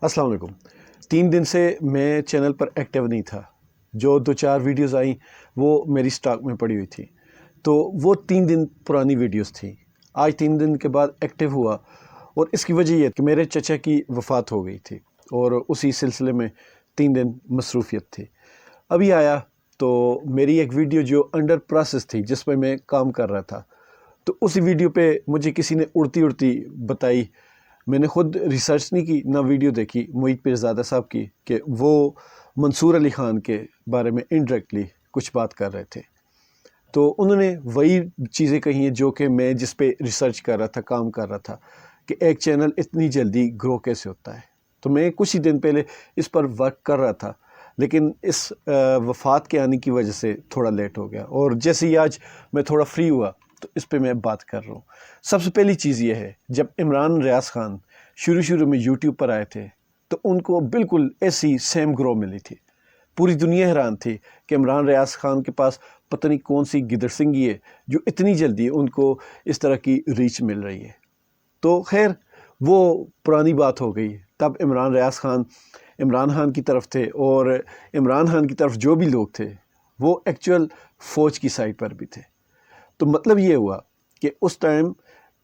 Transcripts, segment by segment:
السلام علیکم۔ 3 دن سے میں چینل پر ایکٹیو نہیں تھا۔ جو 2-4 ویڈیوز آئیں وہ میری سٹاک میں پڑی ہوئی تھی، تو وہ 3 دن پرانی ویڈیوز تھیں۔ آج 3 دن کے بعد ایکٹیو ہوا، اور اس کی وجہ یہ کہ میرے چچا کی وفات ہو گئی تھی، اور اسی سلسلے میں 3 دن مصروفیت تھی۔ ابھی آیا تو میری ایک ویڈیو جو انڈر پروسیس تھی، جس پہ میں کام کر رہا تھا، تو اسی ویڈیو پہ مجھے کسی نے اڑتی بتائی۔ میں نے خود ریسرچ نہیں کی، نہ ویڈیو دیکھی محیط پیرزادہ صاحب کی، کہ وہ منصور علی خان کے بارے میں انڈائریکٹلی کچھ بات کر رہے تھے۔ تو انہوں نے وہی چیزیں کہی ہیں جو کہ میں جس پہ ریسرچ کر رہا تھا، کام کر رہا تھا، کہ ایک چینل اتنی جلدی گرو کیسے ہوتا ہے۔ تو میں کچھ ہی دن پہلے اس پر ورک کر رہا تھا، لیکن اس وفات کے آنے کی وجہ سے تھوڑا لیٹ ہو گیا، اور جیسے ہی آج میں تھوڑا فری ہوا تو اس پہ میں بات کر رہا ہوں۔ سب سے پہلی چیز یہ ہے، جب عمران ریاض خان شروع میں یوٹیوب پر آئے تھے تو ان کو بالکل ایسی سیم گرو ملی تھی۔ پوری دنیا حیران تھی کہ عمران ریاض خان کے پاس پتہ نہیں کون سی گدڑ سنگھی ہے جو اتنی جلدی ان کو اس طرح کی ریچ مل رہی ہے۔ تو خیر وہ پرانی بات ہو گئی۔ تب عمران ریاض خان عمران خان کی طرف تھے، اور عمران خان کی طرف جو بھی لوگ تھے وہ ایکچول فوج کی سائڈ پر بھی تھے۔ تو مطلب یہ ہوا کہ اس ٹائم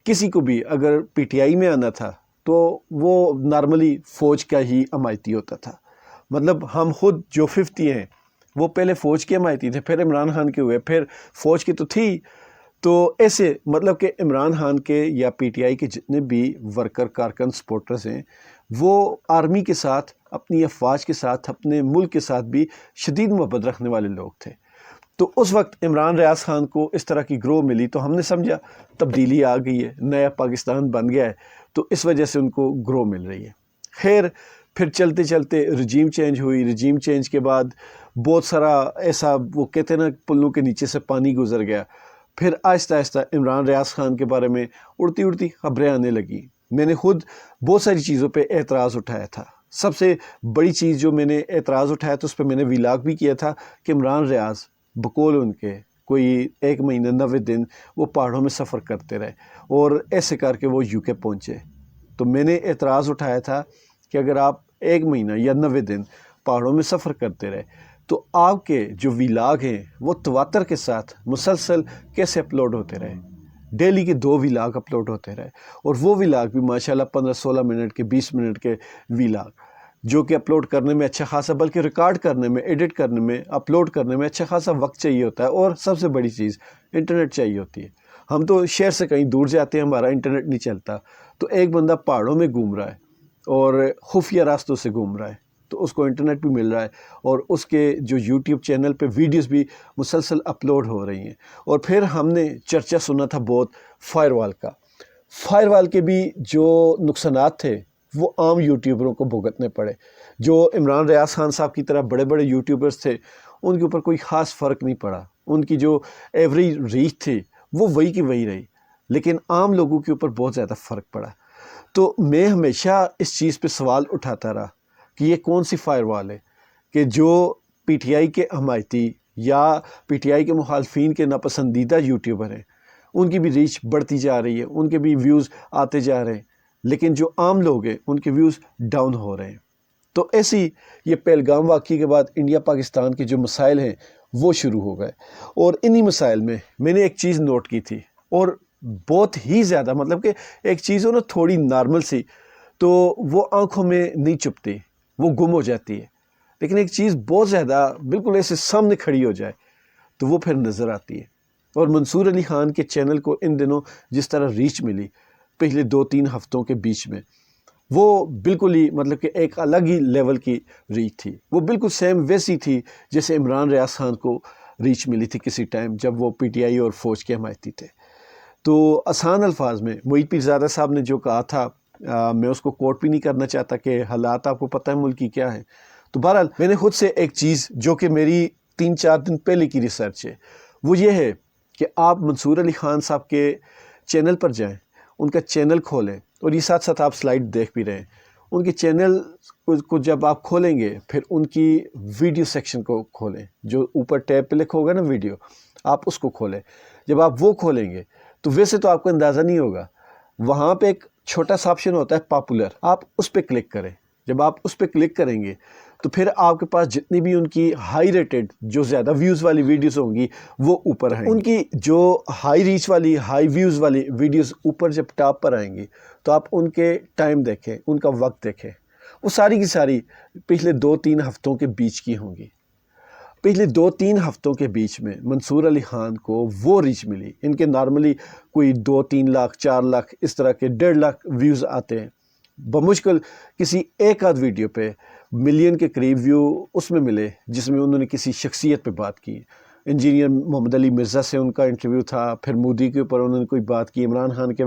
کسی کو بھی اگر پی ٹی آئی میں آنا تھا تو وہ نارملی فوج کا ہی حمایتی ہوتا تھا۔ مطلب ہم خود جو 50 ہیں وہ پہلے فوج کے حمایتی تھے، پھر عمران خان کے ہوئے، پھر فوج کی تو تھی۔ تو ایسے مطلب کہ عمران خان کے یا پی ٹی آئی کے جتنے بھی ورکر کارکن سپورٹرز ہیں، وہ آرمی کے ساتھ، اپنی افواج کے ساتھ، اپنے ملک کے ساتھ بھی شدید محبت رکھنے والے لوگ تھے۔ تو اس وقت عمران ریاض خان کو اس طرح کی گرو ملی تو ہم نے سمجھا تبدیلی آ گئی ہے، نیا پاکستان بن گیا ہے، تو اس وجہ سے ان کو گرو مل رہی ہے۔ خیر پھر چلتے چلتے رجیم چینج ہوئی۔ رجیم چینج کے بعد بہت سارا ایسا، وہ کہتے ہیں نا، پلوں کے نیچے سے پانی گزر گیا۔ پھر آہستہ آہستہ عمران ریاض خان کے بارے میں اڑتی خبریں آنے لگی۔ میں نے خود بہت ساری چیزوں پہ اعتراض اٹھایا تھا۔ سب سے بڑی چیز جو میں نے اعتراض اٹھایا تو اس پہ میں نے ویلاگ بھی کیا تھا کہ عمران ریاض بقول ان کے کوئی 1 مہینہ 90 دن وہ پہاڑوں میں سفر کرتے رہے، اور ایسے کر کے وہ یو کے پہنچے۔ تو میں نے اعتراض اٹھایا تھا کہ اگر آپ 1 مہینہ یا 90 دن پہاڑوں میں سفر کرتے رہے تو آپ کے جو ویلاگ ہیں وہ تواتر کے ساتھ مسلسل کیسے اپلوڈ ہوتے رہے۔ ڈیلی کے 2 ویلاگ اپلوڈ ہوتے رہے، اور وہ ویلاگ بھی ماشاءاللہ 15-16 منٹ کے، 20 منٹ کے ویلاگ، جو کہ اپلوڈ کرنے میں اچھا خاصا، بلکہ ریکارڈ کرنے میں، ایڈٹ کرنے میں، اپلوڈ کرنے میں اچھا خاصا وقت چاہیے ہوتا ہے، اور سب سے بڑی چیز انٹرنیٹ چاہیے ہوتی ہے۔ ہم تو شہر سے کہیں دور جاتے ہیں، ہمارا انٹرنیٹ نہیں چلتا، تو ایک بندہ پہاڑوں میں گھوم رہا ہے اور خفیہ راستوں سے گھوم رہا ہے، تو اس کو انٹرنیٹ بھی مل رہا ہے، اور اس کے جو یوٹیوب چینل پہ ویڈیوز بھی مسلسل اپلوڈ ہو رہی ہیں۔ اور پھر ہم نے چرچا سنا تھا بہت فائر وال کا۔ فائر وال کے بھی جو نقصانات تھے وہ عام یوٹیوبروں کو بھگتنے پڑے۔ جو عمران ریاض خان صاحب کی طرح بڑے بڑے یوٹیوبرز تھے ان کے اوپر کوئی خاص فرق نہیں پڑا، ان کی جو ایوریج ریچ تھی وہ وہی کی وہی رہی، لیکن عام لوگوں کے اوپر بہت زیادہ فرق پڑا۔ تو میں ہمیشہ اس چیز پہ سوال اٹھاتا رہا کہ یہ کون سی فائر وال ہے کہ جو پی ٹی آئی کے حمایتی یا پی ٹی آئی کے مخالفین کے ناپسندیدہ یوٹیوبر ہیں، ان کی بھی ریچ بڑھتی جا رہی ہے، ان کے بھی ویوز آتے جا رہے ہیں، لیکن جو عام لوگ ہیں ان کے ویوز ڈاؤن ہو رہے ہیں۔ تو ایسی یہ پہلگام واقعے کے بعد انڈیا پاکستان کے جو مسائل ہیں وہ شروع ہو گئے، اور انہی مسائل میں میں نے ایک چیز نوٹ کی تھی، اور بہت ہی زیادہ، مطلب کہ ایک چیز ہو نا تھوڑی نارمل سی تو وہ آنکھوں میں نہیں چپتی، وہ گم ہو جاتی ہے، لیکن ایک چیز بہت زیادہ بالکل ایسے سامنے کھڑی ہو جائے تو وہ پھر نظر آتی ہے۔ اور منصور علی خان کے چینل کو ان دنوں جس طرح ریچ ملی پچھلے 2-3 ہفتوں کے بیچ میں، وہ بالکل ہی مطلب کہ ایک الگ ہی لیول کی ریچ تھی، وہ بالکل سیم ویسی تھی جیسے عمران ریاض خان کو ریچ ملی تھی کسی ٹائم جب وہ پی ٹی آئی اور فوج کے حمایتی تھے۔ تو آسان الفاظ میں محیط پیرزادہ صاحب نے جو کہا تھا، میں اس کو کوٹ بھی نہیں کرنا چاہتا کہ حالات آپ کو پتہ ہے ملک کی کیا ہے۔ تو بہرحال میں نے خود سے ایک چیز جو کہ میری 3-4 دن پہلے کی ریسرچ ہے، وہ یہ ہے کہ آپ منصور علی خان صاحب کے چینل پر جائیں، ان کا چینل کھولیں، اور یہ ساتھ ساتھ آپ سلائیڈ دیکھ بھی رہے ہیں۔ ان کے چینل کو جب آپ کھولیں گے پھر ان کی ویڈیو سیکشن کو کھولیں، جو اوپر ٹیب پہ لکھا ہوگا نا ویڈیو، آپ اس کو کھولیں۔ جب آپ وہ کھولیں گے تو ویسے تو آپ کو اندازہ نہیں ہوگا، وہاں پہ ایک چھوٹا سا آپشن ہوتا ہے پاپولر، آپ اس پہ کلک کریں۔ جب آپ اس پہ کلک کریں گے تو پھر آپ کے پاس جتنی بھی ان کی ہائی ریٹڈ جو زیادہ ویوز والی ویڈیوز ہوں گی وہ اوپر آئیں گی. ان کی جو ہائی ریچ والی ہائی ویوز والی ویڈیوز اوپر جب ٹاپ پر آئیں گی تو آپ ان کے ٹائم دیکھیں، ان کا وقت دیکھیں، وہ ساری کی ساری پچھلے 2-3 ہفتوں کے بیچ کی ہوں گی. پچھلے 2-3 ہفتوں کے بیچ میں منصور علی خان کو وہ ریچ ملی. ان کے نارملی کوئی 2-3 لاکھ 4 لاکھ اس طرح کے 1.5 لاکھ ویوز آتے ہیں. بمشکل کسی ایک آدھ ویڈیو پہ ملین کے قریب ویو اس میں ملے جس میں انہوں نے کسی شخصیت پہ بات کی. انجینئر محمد علی مرزا سے ان کا انٹرویو تھا، پھر مودی کے اوپر انہوں نے کوئی بات کی، عمران خان کے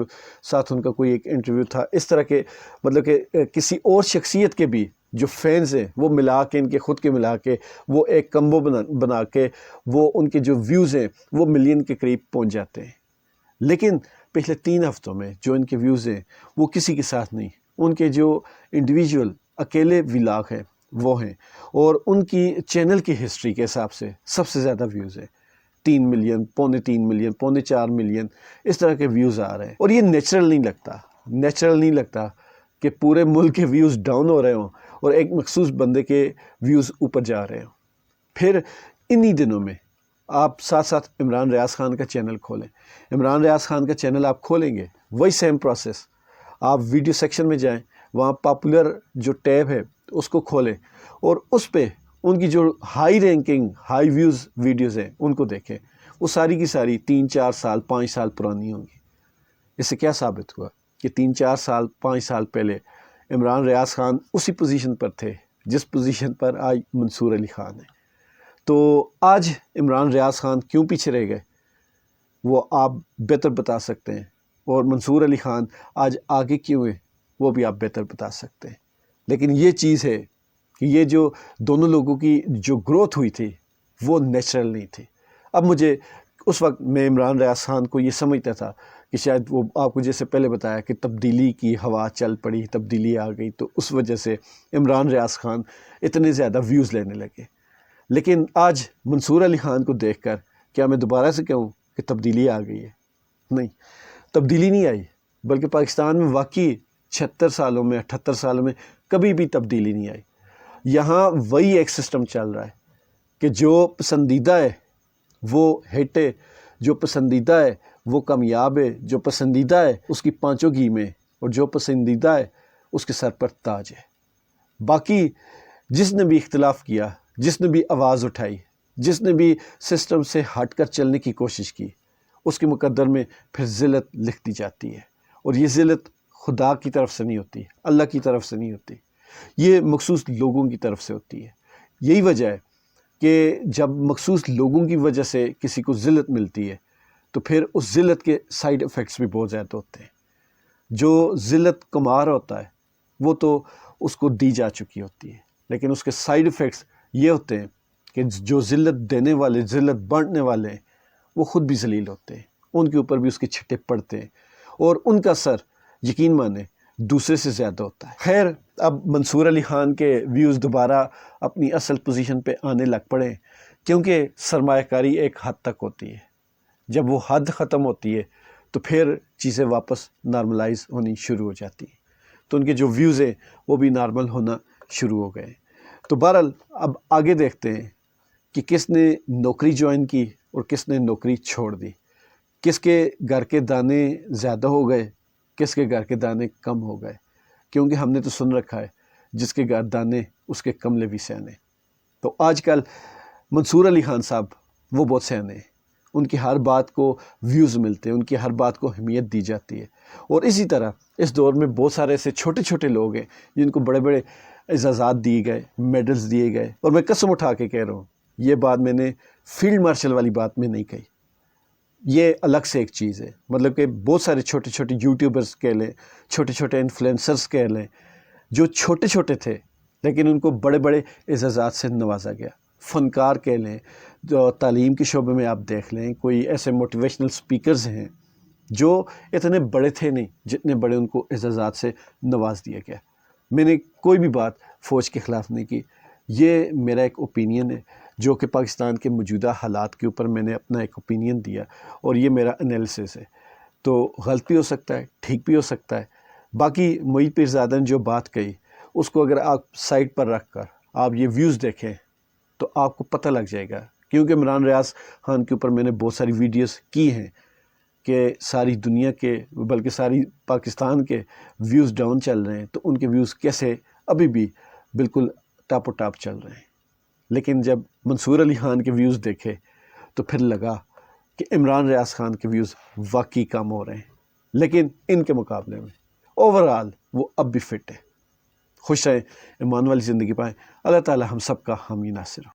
ساتھ ان کا کوئی ایک انٹرویو تھا. اس طرح کے مطلب کہ کسی اور شخصیت کے بھی جو فینز ہیں وہ ملا کے ان کے خود کے ملا کے وہ ایک کمبو بنا کے وہ ان کے جو ویوز ہیں وہ ملین کے قریب پہنچ جاتے ہیں. لیکن پچھلے 3 ہفتوں میں جو ان کے ویوز ہیں وہ کسی کے ساتھ نہیں. ان کے جو انڈیویجول اکیلے ولاگ ہیں وہ ہیں، اور ان کی چینل کی ہسٹری کے حساب سے سب سے زیادہ ویوز ہیں. 3 ملین، 3.25 ملین، 4.25 ملین اس طرح کے ویوز آ رہے ہیں. اور یہ نیچرل نہیں لگتا کہ پورے ملک کے ویوز ڈاؤن ہو رہے ہوں اور ایک مخصوص بندے کے ویوز اوپر جا رہے ہوں. پھر انہی دنوں میں آپ ساتھ ساتھ عمران ریاض خان کا چینل کھولیں. عمران ریاض خان کا چینل آپ کھولیں گے، وہی سیم پروسیس. آپ ویڈیو سیکشن میں جائیں، وہاں پاپولر جو ٹیب ہے اس کو کھولیں اور اس پہ ان کی جو high ranking high views videos ہیں ان کو دیکھیں. وہ ساری کی ساری 3-4 سال 5 سال پرانی ہوں گی. اس سے کیا ثابت ہوا کہ 3-4 سال 5 سال پہلے عمران ریاض خان اسی پوزیشن پر تھے جس پوزیشن پر آج منصور علی خان ہے. تو آج عمران ریاض خان کیوں پیچھے رہ گئے وہ آپ بہتر بتا سکتے ہیں، اور منصور علی خان آج آگے کیوں ہیں وہ بھی آپ بہتر بتا سکتے ہیں. لیکن یہ چیز ہے کہ یہ جو دونوں لوگوں کی جو گروتھ ہوئی تھی وہ نیچرل نہیں تھی. اب مجھے اس وقت میں عمران ریاض خان کو یہ سمجھتا تھا کہ شاید وہ آپ کو جیسے پہلے بتایا کہ تبدیلی کی ہوا چل پڑی، تبدیلی آ گئی، تو اس وجہ سے عمران ریاض خان اتنے زیادہ ویوز لینے لگے. لیکن آج منصور علی خان کو دیکھ کر کیا میں دوبارہ سے کہوں کہ تبدیلی آ گئی ہے؟ نہیں، تبدیلی نہیں آئی، بلکہ پاکستان میں واقعی 76 سالوں میں 78 سالوں میں کبھی بھی تبدیلی نہیں آئی. یہاں وہی ایک سسٹم چل رہا ہے کہ جو پسندیدہ ہے وہ ہٹ ہے، جو پسندیدہ ہے وہ کامیاب ہے، جو پسندیدہ ہے اس کی 5 گیم ہے، اور جو پسندیدہ ہے اس کے سر پر تاج ہے. باقی جس نے بھی اختلاف کیا، جس نے بھی آواز اٹھائی، جس نے بھی سسٹم سے ہٹ کر چلنے کی کوشش کی، اس کے مقدر میں پھر ذلت لکھتی جاتی ہے. اور یہ ذلت خدا کی طرف سے نہیں ہوتی، اللہ کی طرف سے نہیں ہوتی، یہ مخصوص لوگوں کی طرف سے ہوتی ہے. یہی وجہ ہے کہ جب مخصوص لوگوں کی وجہ سے کسی کو ذلت ملتی ہے تو پھر اس ذلت کے سائیڈ ایفیکٹس بھی بہت زیادہ ہوتے ہیں. جو ذلت کمار ہوتا ہے وہ تو اس کو دی جا چکی ہوتی ہے، لیکن اس کے سائیڈ ایفیکٹس یہ ہوتے ہیں کہ جو ذلت دینے والے، ذلت بانٹنے والے ہیں وہ خود بھی ذلیل ہوتے ہیں، ان کے اوپر بھی اس کے چھٹے پڑتے ہیں، اور ان کا سر یقین مانیں دوسرے سے زیادہ ہوتا ہے. خیر، اب منصور علی خان کے ویوز دوبارہ اپنی اصل پوزیشن پہ آنے لگ پڑے، کیونکہ سرمایہ کاری ایک حد تک ہوتی ہے. جب وہ حد ختم ہوتی ہے تو پھر چیزیں واپس نارملائز ہونی شروع ہو جاتی ہیں. تو ان کے جو ویوز ہیں وہ بھی نارمل ہونا شروع ہو گئے. تو بہرحال اب آگے دیکھتے ہیں کہ کس نے نوکری جوائن کی اور کس نے نوکری چھوڑ دی، کس کے گھر کے دانے زیادہ ہو گئے، کس کے گھر کے دانے کم ہو گئے. کیونکہ ہم نے تو سن رکھا ہے جس کے گھر دانے اس کے کملے بھی سیانے. تو آج کل منصور علی خان صاحب وہ بہت سیانے ہیں، ان کی ہر بات کو ویوز ملتے ہیں، ان کی ہر بات کو اہمیت دی جاتی ہے. اور اسی طرح اس دور میں بہت سارے ایسے چھوٹے چھوٹے لوگ ہیں جن کو بڑے بڑے اعزازات دیے گئے، میڈلز دیے گئے. اور میں قسم اٹھا کے کہہ رہا ہوں، یہ بات میں نے فیلڈ مارشل والی بات میں نہیں کہی، یہ الگ سے ایک چیز ہے. مطلب کہ بہت سارے چھوٹے چھوٹے یوٹیوبرز کہہ لیں، چھوٹے چھوٹے انفلوئنسرز کہہ لیں، جو چھوٹے چھوٹے تھے لیکن ان کو بڑے بڑے اعزازات سے نوازا گیا. فنکار کہہ لیں، جو تعلیم کے شعبے میں آپ دیکھ لیں، کوئی ایسے موٹیویشنل سپیکرز ہیں جو اتنے بڑے تھے نہیں جتنے بڑے ان کو اعزازات سے نواز دیا گیا. میں نے کوئی بھی بات فوج کے خلاف نہیں کی، یہ میرا ایک اوپینین ہے جو کہ پاکستان کے موجودہ حالات کے اوپر میں نے اپنا ایک اوپینین دیا، اور یہ میرا انالیسس ہے. تو غلط بھی ہو سکتا ہے، ٹھیک بھی ہو سکتا ہے. باقی معید پیرزادہ نے جو بات کہی اس کو اگر آپ سائٹ پر رکھ کر آپ یہ ویوز دیکھیں تو آپ کو پتہ لگ جائے گا، کیونکہ عمران ریاض خان کے اوپر میں نے بہت ساری ویڈیوز کی ہیں کہ ساری دنیا کے بلکہ ساری پاکستان کے ویوز ڈاؤن چل رہے ہیں، تو ان کے ویوز کیسے ابھی بھی بالکل ٹاپ و ٹاپ چل رہے ہیں۔ لیکن جب منصور علی خان کے ویوز دیکھے تو پھر لگا کہ عمران ریاض خان کے ویوز واقعی کم ہو رہے ہیں، لیکن ان کے مقابلے میں اوورآل وہ اب بھی فٹ ہے۔ خوش رہیں، ایمان والی زندگی پائیں۔ اللہ تعالی ہم سب کا حامی ناصر ہو۔